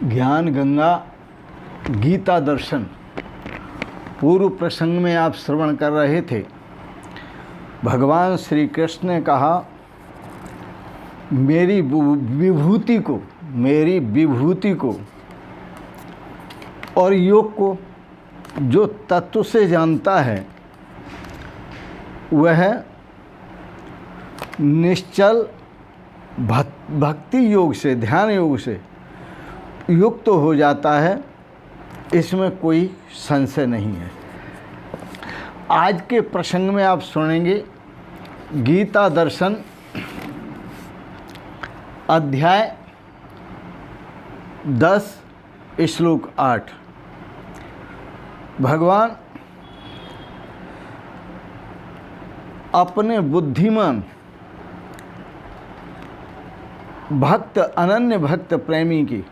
ज्ञान गंगा गीता दर्शन पूर्व प्रसंग में आप श्रवण कर रहे थे। भगवान श्री कृष्ण ने कहा मेरी विभूति को और योग को जो तत्व से जानता है वह निश्चल भक्ति योग से, ध्यान योग से युक्त तो हो जाता है, इसमें कोई संशय नहीं है। आज के प्रसंग में आप सुनेंगे गीता दर्शन अध्याय 10 श्लोक 8। भगवान अपने बुद्धिमान भक्त, अनन्य भक्त प्रेमी की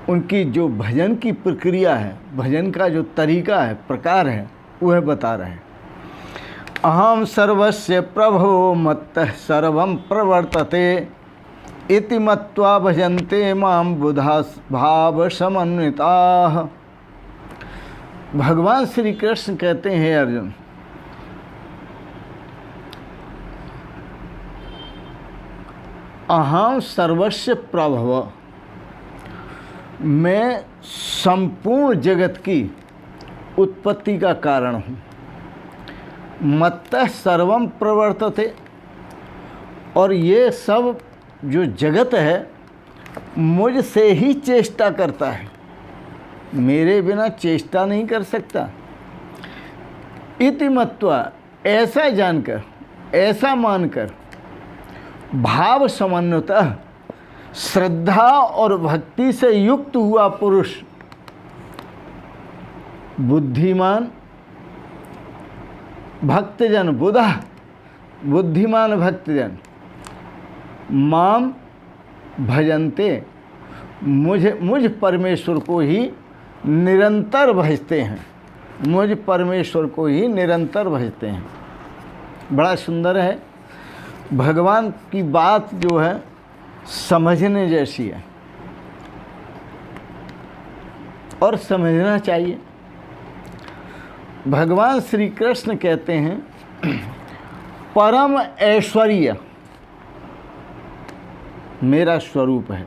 उनकी जो भजन की प्रक्रिया है, भजन का जो तरीका है, प्रकार है, वह बता रहे हैं। अहम सर्वस्य प्रभो मत्तः सर्वं प्रवर्तते इति मत्वा भजन्ते मां बुधा भाव समन्विताः। भगवान श्री कृष्ण कहते हैं अर्जुन, अहम सर्वस्य प्रभव, मैं संपूर्ण जगत की उत्पत्ति का कारण हूँ। मत्तः सर्वं प्रवर्तते, और ये सब जो जगत है मुझसे ही चेष्टा करता है, मेरे बिना चेष्टा नहीं कर सकता। इति मत्वा, ऐसा जानकर, ऐसा मानकर, भाव समन्वितः, श्रद्धा और भक्ति से युक्त हुआ पुरुष, बुद्धिमान भक्तजन, बुद्धिमान भक्तजन माम भजन्ते, मुझ परमेश्वर को ही निरंतर भजते हैं, मुझ परमेश्वर को ही निरंतर भजते हैं। बड़ा सुंदर है। भगवान की बात जो है समझने जैसी है और समझना चाहिए। भगवान श्री कृष्ण कहते हैं परम ऐश्वर्य मेरा स्वरूप है,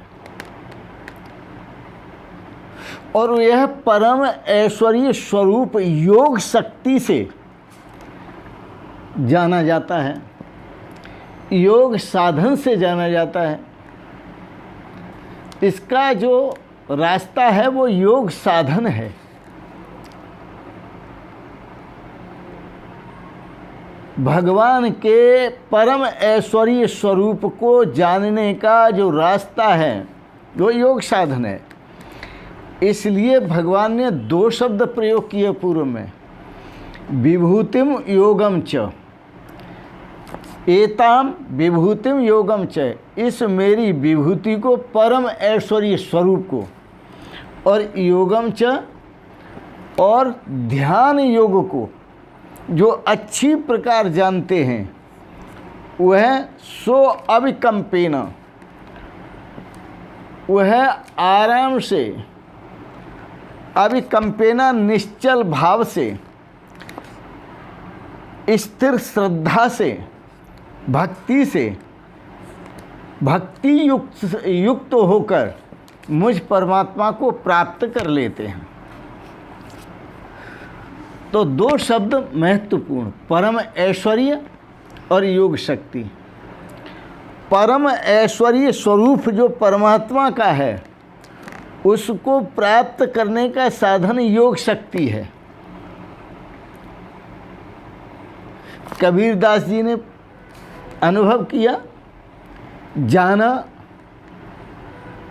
और यह परम ऐश्वर्य स्वरूप योग शक्ति से जाना जाता है, योग साधन से जाना जाता है। इसका जो रास्ता है वो योग साधन है। भगवान के परम ऐश्वर्य स्वरूप को जानने का जो रास्ता है वो योग साधन है। इसलिए भगवान ने 2 शब्द प्रयोग किए पूर्व में, विभूतिम योगम च, एताम विभूतिम योगम च, इस मेरी विभूति को, परम ऐश्वर्य स्वरूप को, और योगम च, और ध्यान योग को जो अच्छी प्रकार जानते हैं, वह सो अविकम्पेन, वह आराम से, अविकम्पेना निश्चल भाव से, स्थिर श्रद्धा से, भक्ति से, भक्ति युक्त होकर मुझ परमात्मा को प्राप्त कर लेते हैं। तो 2 शब्द महत्वपूर्ण, परम ऐश्वर्य और योग शक्ति। परम ऐश्वर्य स्वरूप जो परमात्मा का है उसको प्राप्त करने का साधन योग शक्ति है। कबीरदास जी ने अनुभव किया, जाना,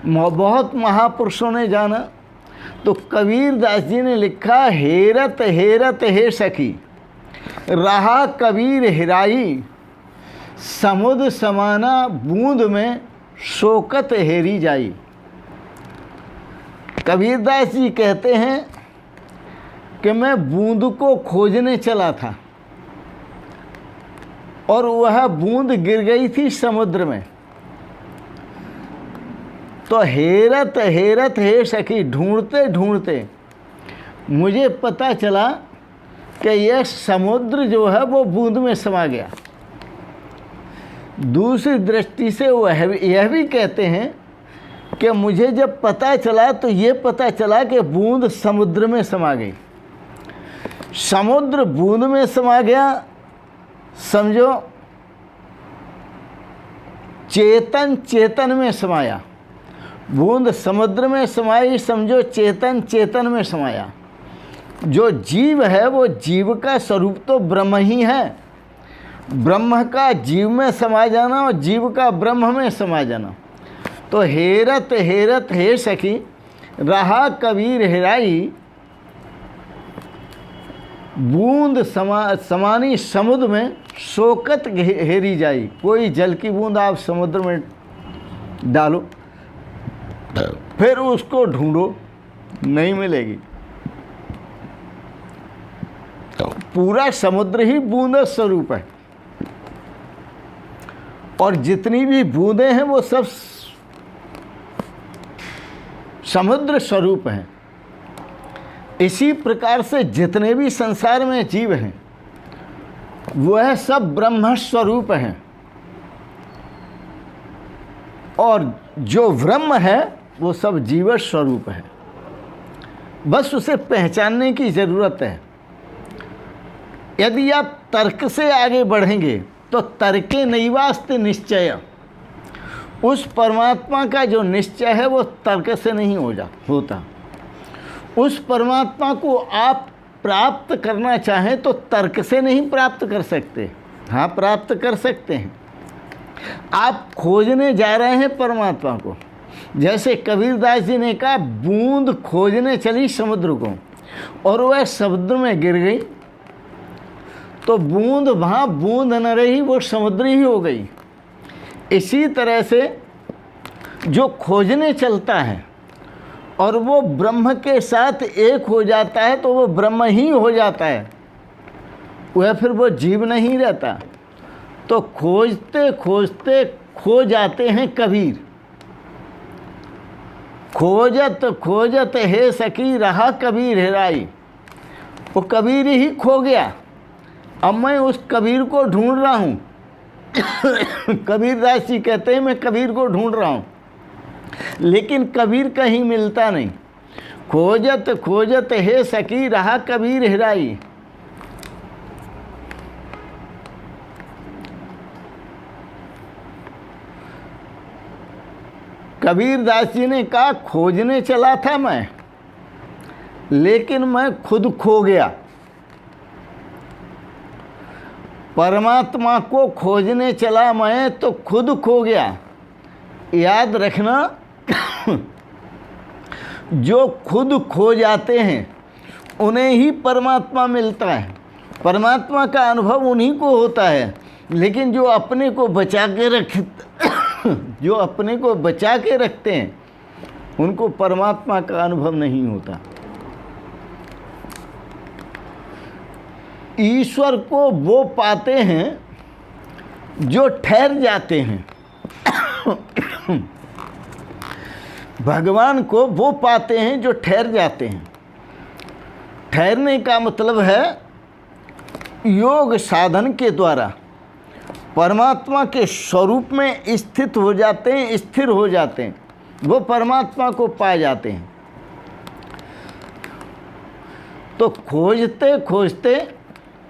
बहुत महापुरुषों ने जाना। तो कबीरदास जी ने लिखा, हेरत हेरत हे सखी रहा कबीर हिराई, समुद्र समाना बूंद में शोकत हेरी जाई। कबीरदास जी कहते हैं कि मैं बूंद को खोजने चला था और वह बूंद गिर गई थी समुद्र में। तो हेरत हेरत हे सखी, ढूंढते ढूंढते मुझे पता चला कि यह समुद्र जो है वो बूंद में समा गया। दूसरी दृष्टि से यह भी कहते हैं कि मुझे जब पता चला तो ये पता चला कि बूंद समुद्र में समा गई। समुद्र बूंद में समा गया, समझो चेतन चेतन में समाया। बूंद समुद्र में समाई, समझो चेतन चेतन में समाया। जो जीव है वो जीव का स्वरूप तो ब्रह्म ही है। ब्रह्म का जीव में समा जाना और जीव का ब्रह्म में समा जाना। तो हेरत हेरत हे सखी, रहा कबीर हेराई, बूंद समानी समुद्र में शोकत हेरी जाई। कोई जल की बूंद आप समुद्र में डालो, फिर उसको ढूंढो, नहीं मिलेगी। तो पूरा समुद्र ही बूंद स्वरूप है, और जितनी भी बूंदें हैं वो सब समुद्र स्वरूप हैं। इसी प्रकार से जितने भी संसार में जीव हैं वह सब ब्रह्म स्वरूप हैं, और जो ब्रह्म है वो सब जीव स्वरूप है। बस उसे पहचानने की ज़रूरत है। यदि आप तर्क से आगे बढ़ेंगे तो तर्के नैवास्ते निश्चय, उस परमात्मा का जो निश्चय है वो तर्क से नहीं होता। उस परमात्मा को आप प्राप्त करना चाहें तो तर्क से नहीं प्राप्त कर सकते। हाँ, प्राप्त कर सकते हैं। आप खोजने जा रहे हैं परमात्मा को, जैसे कबीरदास जी ने कहा बूंद खोजने चली समुद्र को और वह समुद्र में गिर गई, तो बूंद वहाँ बूंद न रही, वो समुद्र ही हो गई। इसी तरह से जो खोजने चलता है और वो ब्रह्म के साथ एक हो जाता है तो वो ब्रह्म ही हो जाता है, वह फिर वो जीव नहीं रहता। तो खोजते खोजते खो जाते हैं कबीर। खोजत खोजत हे सखी, रहा कबीर हेराई। वो कबीर ही खो गया, अब मैं उस कबीर को ढूंढ रहा हूँ। कबीरदास जी कहते हैं मैं कबीर को ढूंढ रहा हूँ, लेकिन कबीर कहीं मिलता नहीं। खोजत खोजत हे सखी, रहा कबीर हेराई। कबीरदास जी ने कहा खोजने चला था मैं, लेकिन मैं खुद खो गया। परमात्मा को खोजने चला मैं तो खुद खो गया। याद रखना, जो खुद खो जाते हैं उन्हें ही परमात्मा मिलता है। परमात्मा का अनुभव उन्हीं को होता है, लेकिन जो अपने को बचा के रखते हैं उनको परमात्मा का अनुभव नहीं होता। ईश्वर को वो पाते हैं जो ठहर जाते हैं। भगवान को वो पाते हैं जो ठहर जाते हैं। ठहरने का मतलब है योग साधन के द्वारा परमात्मा के स्वरूप में स्थित हो जाते हैं, स्थिर हो जाते हैं, वो परमात्मा को पा जाते हैं। तो खोजते खोजते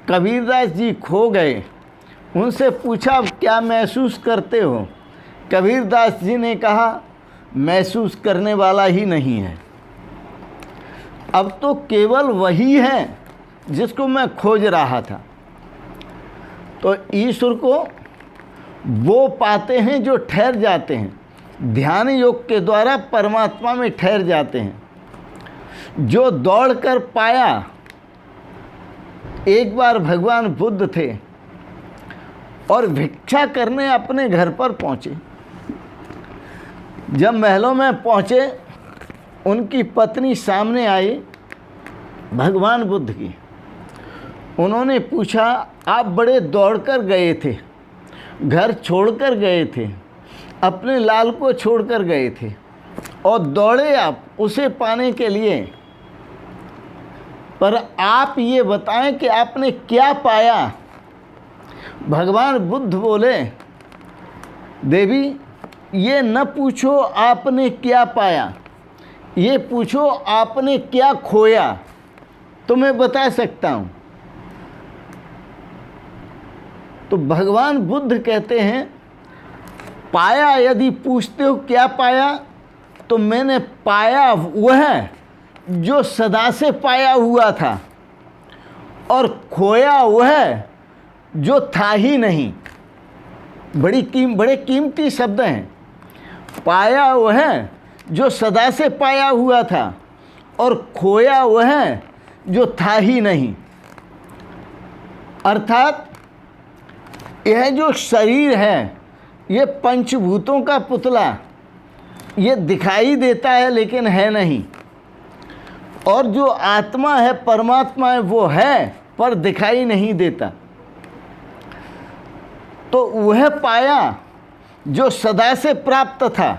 कबीरदास जी खो गए। उनसे पूछा क्या महसूस करते हो? कबीरदास जी ने कहा महसूस करने वाला ही नहीं है, अब तो केवल वही है जिसको मैं खोज रहा था। तो ईश्वर को वो पाते हैं जो ठहर जाते हैं, ध्यान योग के द्वारा परमात्मा में ठहर जाते हैं। जो दौड़ कर पाया, एक बार भगवान बुद्ध थे और भिक्षा करने अपने घर पर पहुँचे। जब महलों में पहुँचे, उनकी पत्नी सामने आई भगवान बुद्ध की। उन्होंने पूछा आप बड़े दौड़कर गए थे, घर छोड़कर गए थे, अपने लाल को छोड़कर गए थे, और दौड़े आप उसे पाने के लिए। पर आप ये बताएं कि आपने क्या पाया। भगवान बुद्ध बोले, देवी ये न पूछो आपने क्या पाया, ये पूछो आपने क्या खोया, तो मैं बता सकता हूँ। तो भगवान बुद्ध कहते हैं, पाया यदि पूछते हो क्या पाया, तो मैंने पाया वह जो सदा से पाया हुआ था, और खोया वह जो था ही नहीं। बड़े कीमती शब्द हैं। पाया वह जो सदा से पाया हुआ था, और खोया वह जो था ही नहीं। अर्थात यह जो शरीर है, ये पंचभूतों का पुतला, ये दिखाई देता है लेकिन है नहीं। और जो आत्मा है, परमात्मा है, वो है पर दिखाई नहीं देता। तो वह पाया जो सदा से प्राप्त था,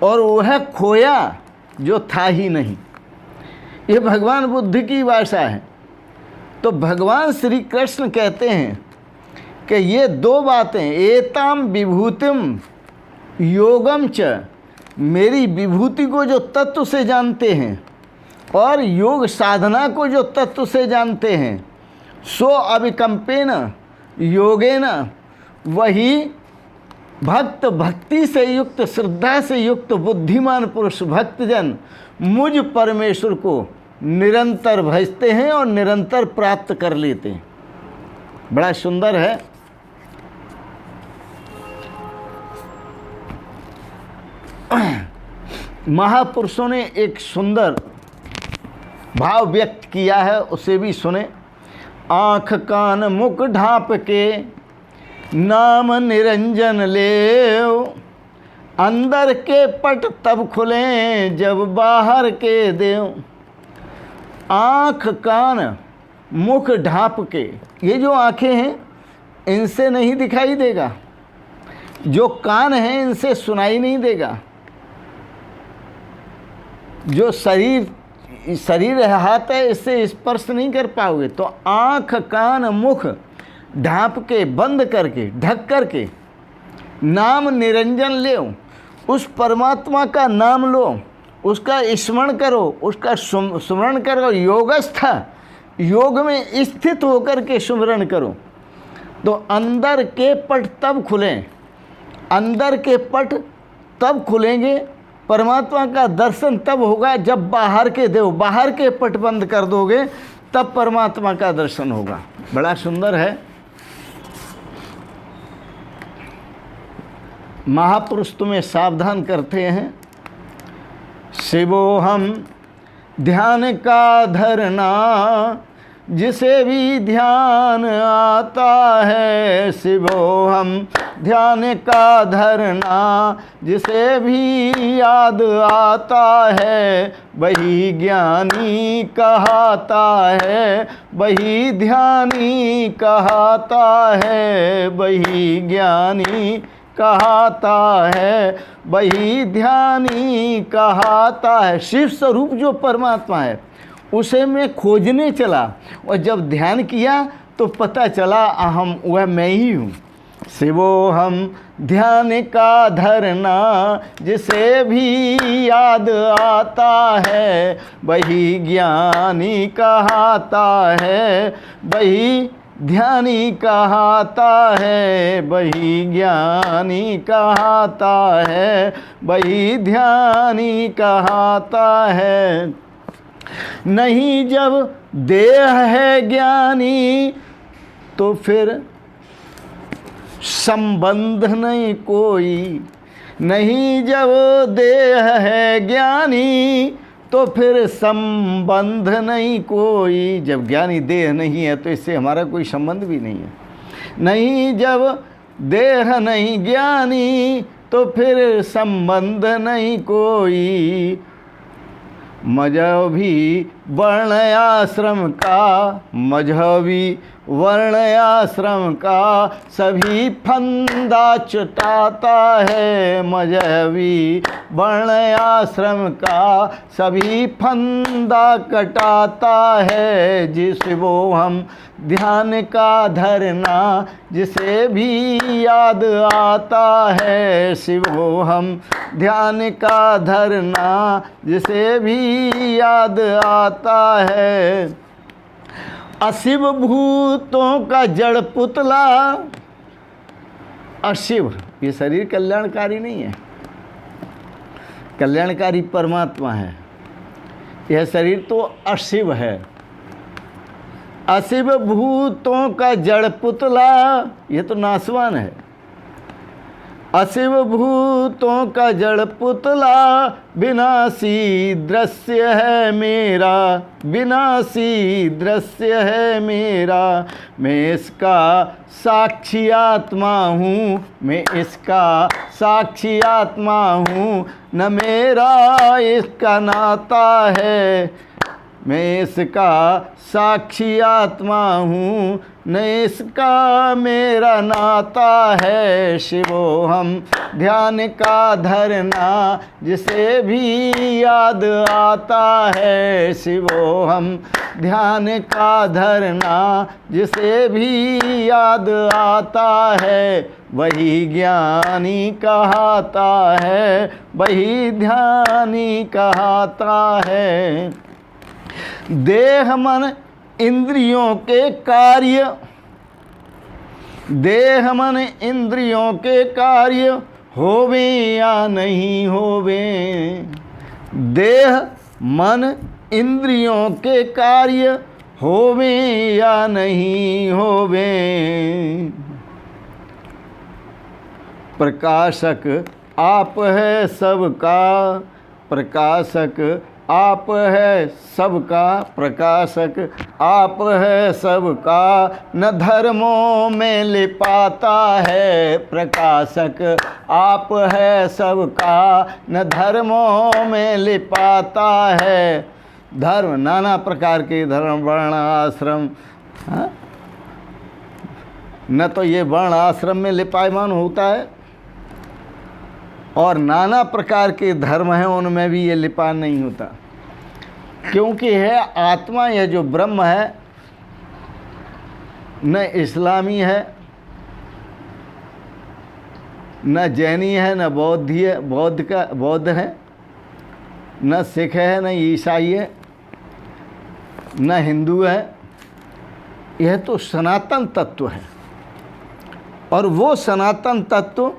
और वह खोया जो था ही नहीं। ये भगवान बुद्ध की भाषा है। तो भगवान श्री कृष्ण कहते हैं कि ये दो बातें, एताम विभूतिम योगम च, मेरी विभूति को जो तत्व से जानते हैं और योग साधना को जो तत्व से जानते हैं, सो अविकम्पेन योगेन, वही भक्त, भक्ति से युक्त, श्रद्धा से युक्त बुद्धिमान पुरुष, भक्तजन मुझ परमेश्वर को निरंतर भजते हैं और निरंतर प्राप्त कर लेते हैं। बड़ा सुंदर है। महापुरुषों ने एक सुंदर भाव व्यक्त किया है, उसे भी सुने। आँख कान मुख ढाँप के नाम निरंजन लेओ, अंदर के पट तब खुलें जब बाहर के देओ। आँख कान मुख ढाँप के, ये जो आँखें हैं इनसे नहीं दिखाई देगा, जो कान हैं इनसे सुनाई नहीं देगा, जो शरीर है, हाथ है, इससे स्पर्श नहीं कर पाओगे। तो आँख कान मुख ढाँप के, बंद करके, ढक करके नाम निरंजन ले, उस परमात्मा का नाम लो, उसका स्मरण करो, उसका स्मरण करो, योगस्थ, योग में स्थित होकर के स्मरण करो। तो अंदर के पट तब खुलें, अंदर के पट तब खुलेंगे, परमात्मा का दर्शन तब होगा जब बाहर के देव, बाहर के पट बंद कर दोगे तब परमात्मा का दर्शन होगा। बड़ा सुंदर है। महापुरुष तुम्हें सावधान करते हैं, शिवोहम ध्यान का धरना, जिसे भी ध्यान आता है, शिवोहम ध्यान का धरना, जिसे भी याद आता है, वही ज्ञानी कहता है, वही ध्यानी कहता है, वही ज्ञानी कहता है, वही ध्यानी कहता है। शिव स्वरूप जो परमात्मा है उसे मैं खोजने चला, और जब ध्यान किया तो पता चला अहम, वह मैं ही हूँ। शिवोहम ध्यान का धरना, जिसे भी याद आता है, वही ज्ञानी कहता है, वही ध्यानी कहता है, वही ज्ञानी कहता है, वही ध्यानी कहता है। नहीं जब देह है ज्ञानी, तो फिर संबंध नहीं कोई, नहीं जब देह है ज्ञानी, तो फिर संबंध नहीं कोई। जब ज्ञानी देह नहीं है तो इससे हमारा कोई संबंध भी नहीं है। नहीं जब देह नहीं ज्ञानी, तो फिर संबंध नहीं कोई। मजहबी वर्ण आश्रम का, मजहबी वर्ण आश्रम का सभी फंदा चुटाता है। मजहबी वर्ण आश्रम का सभी फंदा कटाता है। जिस वो हम ध्यान का धरना जिसे भी याद आता है। शिवो हम ध्यान का धरना जिसे भी याद आता है। अशिव भूतों का जड़ पुतला। अशिव ये शरीर कल्याणकारी नहीं है, कल्याणकारी परमात्मा है। यह शरीर तो अशिव है। अशिव भूतों का जड़ पुतला, ये तो नासवान है। अशिव भूतों का जड़ पुतला विनाशी दृश्य है मेरा। विनाशी दृश्य है मेरा। मैं इसका साक्षी आत्मा हूँ। मैं इसका साक्षी आत्मा हूँ। न मेरा इसका नाता है। मैं इसका साक्षी आत्मा हूँ। न इसका मेरा नाता है। शिवो हम ध्यान का धरना जिसे भी याद आता है। शिवो हम ध्यान का धरना जिसे भी याद आता है। वही ज्ञानी कहाता है। वही ध्यानी कहाता है। देह मन इंद्रियों के कार्य। देह मन इंद्रियों के कार्य होवे या नहीं होवे। देह मन इंद्रियों के कार्य होवे या नहीं होवे। प्रकाशक आप है सबका। प्रकाशक आप है सबका। प्रकाशक आप है सबका। न धर्मों में लिपाता है। प्रकाशक आप है सबका। न धर्मों में लिपाता है। धर्म नाना प्रकार के धर्म वर्ण आश्रम, हाँ? न तो ये वर्ण आश्रम में लिपायमान होता है और नाना प्रकार के धर्म हैं उनमें भी ये लिपान नहीं होता। क्योंकि है आत्मा, यह जो ब्रह्म है, न इस्लामी है, न जैनी है, न बौद्ध है, न सिख है, न ईसाई है, न हिंदू है। यह तो सनातन तत्व है। और वो सनातन तत्व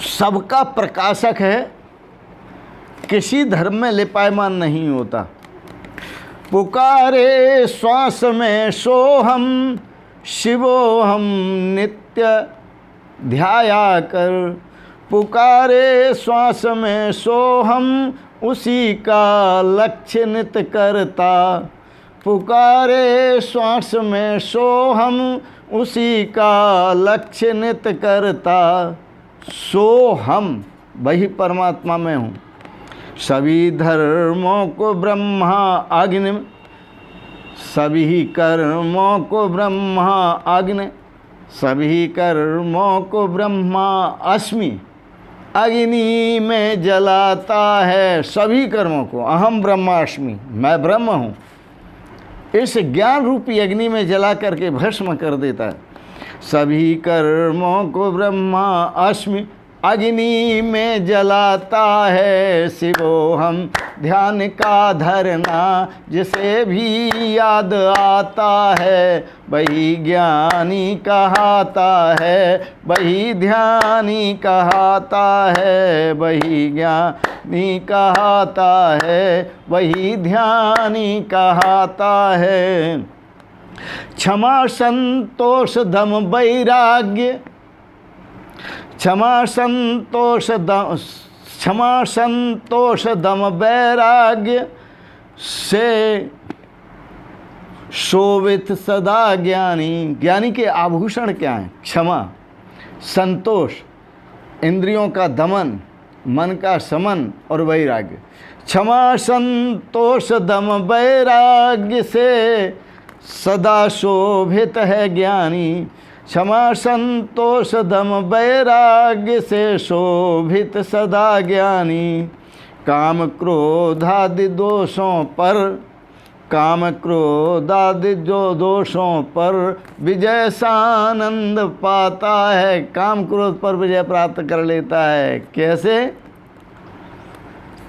सबका प्रकाशक है। किसी धर्म में लिपायमान नहीं होता। पुकारे श्वास में सोहम शिवोहम नित्य ध्याया कर। पुकारे श्वास में सोहम उसी का लक्ष्य नित करता। पुकारे श्वास में सोहम उसी का लक्ष्य नित करता। सो हम वही परमात्मा में हूँ। सभी धर्मों को ब्रह्मा अग्नि। सभी कर्मों को ब्रह्मा अग्नि। सभी कर्मों को ब्रह्मा अस्मि अग्नि में जलाता है। सभी कर्मों को अहम ब्रह्मास्मि, मैं ब्रह्म हूँ, इस ज्ञान रूपी अग्नि में जला करके भस्म कर देता है। सभी कर्मों को ब्रह्मा अस्मि अग्नि में जलाता है। शिवोहम ध्यान का धरना जिसे भी याद आता है। वही ज्ञानी कहाता है। वही ध्यानी कहाता है। वही ज्ञानी कहाता है। वही ध्यानी कहाता है। क्षमा संतोष दम वैराग्य। क्षमा संतोष दम वैराग्य से शोभित सदा ज्ञानी। ज्ञानी के आभूषण क्या हैं? क्षमा, संतोष, इंद्रियों का दमन, मन का समन और वैराग्य। क्षमा संतोष दम वैराग्य से सदा शोभित है ज्ञानी। क्षमा संतोष दम वैराग्य से शोभित सदा ज्ञानी। काम क्रोधादि दोषों पर, काम क्रोधादि जो दोषों पर विजय सानंद पाता है। काम क्रोध पर विजय प्राप्त कर लेता है। कैसे?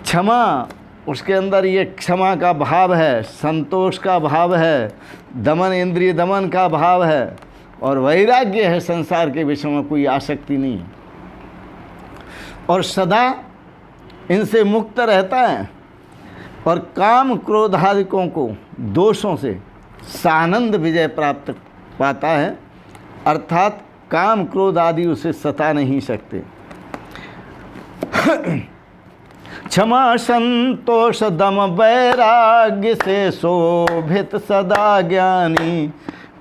क्षमा, उसके अंदर ये क्षमा का भाव है, संतोष का भाव है, दमन इंद्रिय दमन का भाव है, और वैराग्य है, संसार के विषय में कोई आसक्ति नहीं है, और सदा इनसे मुक्त रहता है। और काम क्रोधादिकों को दोषों से सानंद विजय प्राप्त पाता है, अर्थात काम क्रोध आदि उसे सता नहीं सकते। क्षमा संतोष दम वैराग्य से शोभित सदा ज्ञानी।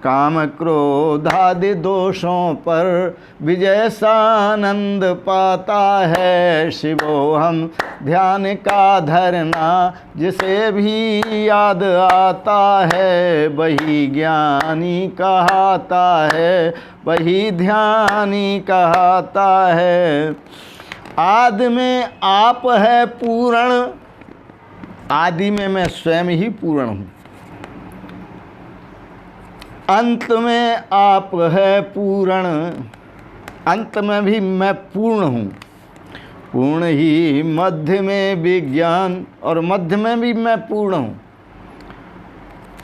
काम क्रोधादि दोषों पर विजय सानंद पाता है। शिवोहम ध्यान का धरना जिसे भी याद आता है, वही ज्ञानी कहता है, वही ध्यानी कहता है। आदि में आप है पूर्ण, आदि में मैं स्वयं ही पूर्ण हूँ। अंत में आप है पूर्ण, अंत में भी मैं पूर्ण हूँ। पूर्ण ही मध्य में विज्ञान, और मध्य में भी मैं पूर्ण हूँ।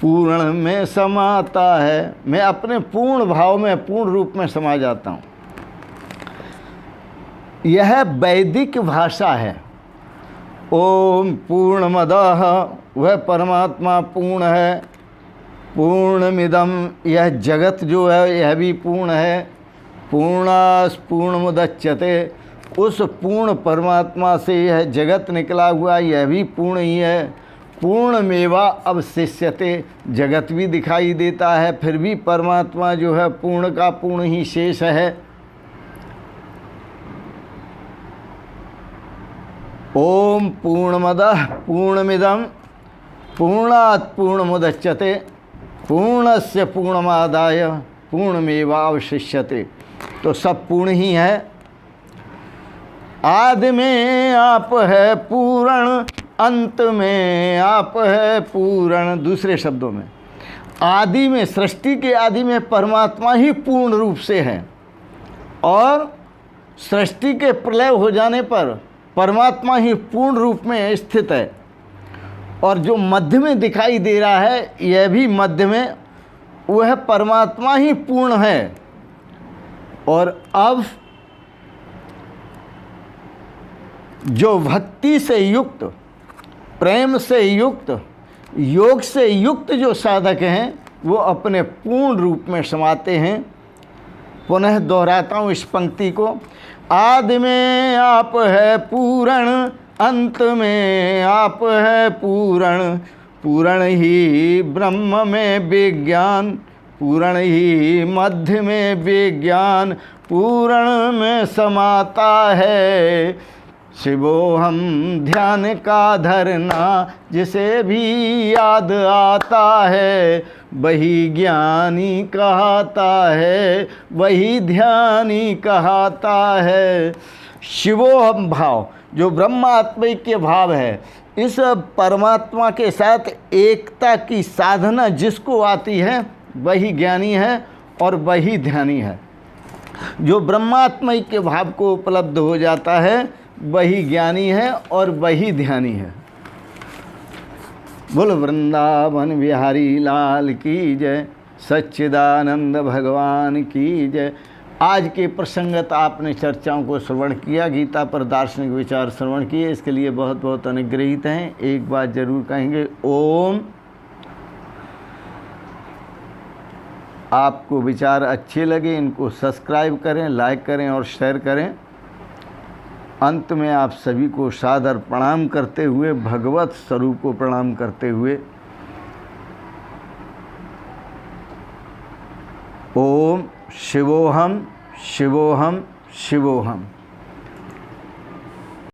पूर्ण में समाता है, मैं अपने पूर्ण भाव में पूर्ण रूप में समा जाता हूँ। यह वैदिक भाषा है। ओम पूर्णमदः, वह परमात्मा पूर्ण है। पूर्णमिदं, यह जगत जो है यह भी पूर्ण है। पूर्णास पूर्णमुदच्यते, उस पूर्ण परमात्मा से यह जगत निकला हुआ, यह भी पूर्ण ही है। पूर्णमेवा अवशिष्यते, जगत भी दिखाई देता है, फिर भी परमात्मा जो है पूर्ण का पूर्ण ही शेष है। ओम पूर्णमदः पूर्णमिदं पूर्णात् पूर्णमुदच्यते पूर्णस्य पूर्णमादाय पूर्णमेवावशिष्यते। तो सब पूर्ण ही है। आदि में आप है पूर्ण, अंत में आप है पूर्ण। दूसरे शब्दों में, आदि में, सृष्टि के आदि में परमात्मा ही पूर्ण रूप से है, और सृष्टि के प्रलय हो जाने पर परमात्मा ही पूर्ण रूप में स्थित है। और जो मध्य में दिखाई दे रहा है, यह भी मध्य में, वह परमात्मा ही पूर्ण है। और अब जो भक्ति से युक्त, प्रेम से युक्त, योग से युक्त जो साधक हैं, वो अपने पूर्ण रूप में समाते हैं। पुनः दोहराता हूँ इस पंक्ति को। आदि में आप है पूर्ण, अंत में आप है पूर्ण। पूर्ण ही ब्रह्म में विज्ञान, पूर्ण ही मध्य में विज्ञान, पूर्ण में समाता है। शिवोहम ध्यान का धरना जिसे भी याद आता है, वही ज्ञानी कहता है, वही ध्यानी कहता है। शिवोहम भाव जो ब्रह्मात्मैक्य भाव है, इस परमात्मा के साथ एकता की साधना जिसको आती है, वही ज्ञानी है और वही ध्यानी है। जो ब्रह्मात्मैक्य भाव को उपलब्ध हो जाता है, वही ज्ञानी है और वही ध्यानी है। बोल वृंदावन बिहारी लाल की जय, सच्चिदानंद भगवान की जय। आज के प्रसंगत आपने चर्चाओं को श्रवण किया, गीता पर दार्शनिक विचार श्रवण किए, इसके लिए बहुत बहुत अनुग्रहित हैं। एक बात जरूर कहेंगे, ओम। आपको विचार अच्छे लगे, इनको सब्सक्राइब करें, लाइक करें और शेयर करें। अंत में आप सभी को सादर प्रणाम करते हुए, भगवत स्वरूप को प्रणाम करते हुए, ओम शिवोहम शिवोहम शिवोहम।